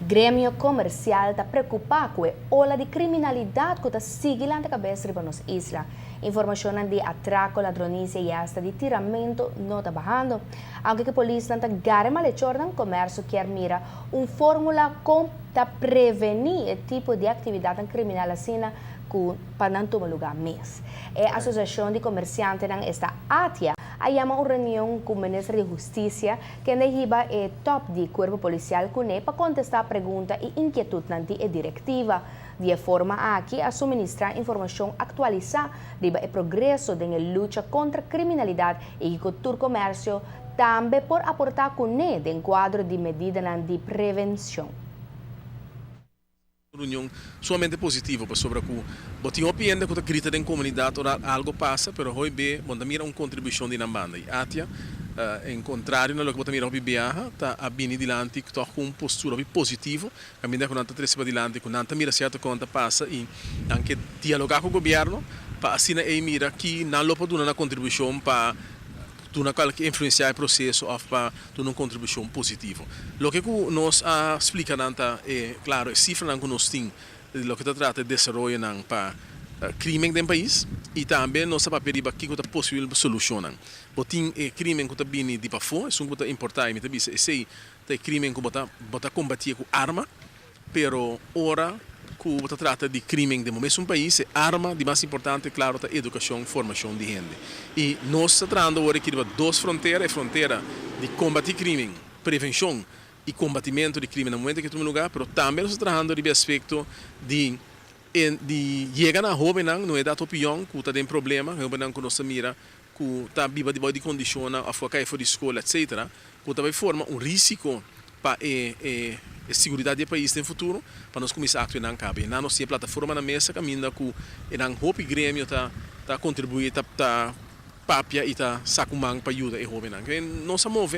Grêmio comercial está preocupado com a ola de criminalidade que está seguindo a cabeça de nossa isla. Informação de atraco, ladronícia e hasta de tiramento não está bajando. Aunque a polícia não está garma de no comércio quer mira fórmula para prevenir o tipo de atividade criminal assim que para não tomar lugar mês. A Associação de Comerciantes está ATIA a chama uma reunião com o Ministro de Justiça que derriba o top de corpo policial para contestar perguntas e inquietudes na diretiva. De forma aqui a suministrar informação atualizada sobre o progresso da luta contra a criminalidade e cultura comércio, também por aportar com o quadro de medidas de prevenção. Reunião somente positiva para sobre que botinho opinião que acredita em comunidade ora algo passa, pero hoje be bom mira uma contribuição de banda e atia em contrário na lo que botar mira hoje biaha tá a bini dilante que com uma postura positiva caminha com nanta três para dilante com nanta mira certa conta passa e anche dialogar com o governo para assim é mira que na lopa duna na contribuição para tu na qual que influenciar o processo para tu uma contribuição positiva. O que nós explica nanta é claro, cifra que nós tem o que trata de desenvolvimento para crime no país e também nós sabemos que é possível solucionar. Botin é crime que está vindo de para fora, isso é importante, mas também sei que é crime que bota combater com arma, pero ora que se trata de crime de momento no país, arma, de mais importante, claro, é educação e formação de gente. E nós estamos tratando agora de duas fronteiras, a fronteira de combater crime, prevenção e combatimento de crime no momento que estamos no lugar, mas também nós estamos tratando de aspecto de chegar na jovem, não é da opinião, que está tem problema, jovem que nós mira, que está viva de condições, a focar fora de escola, etc., que também forma risco para a segurança do país no futuro, para nós começar a atuar na cabe. Nós temos plataforma na mesa, caminhando com o Hope Grêmio, está contribuindo, está papia e está sacumang para ajudar a jovem. Nós estamos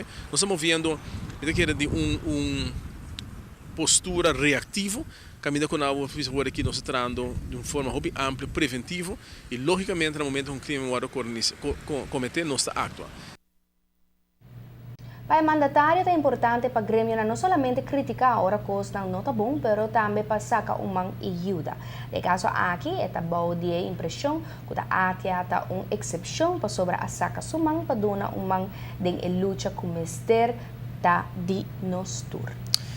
movendo de postura reativa, caminhando com a pessoa que nós estamos tratando de uma forma ampla, preventiva, e logicamente, no momento que um crime vai cometer, nós estamos atuando. Para o mandatário é importante para o Grêmio não somente criticar a hora coisa não está bom, mas também para sacar uma ajuda. No caso aqui, é boa de impressão que a ATIA está uma exceção para sobre a saca sumang para dar uma de luta com o mister da de nos tour.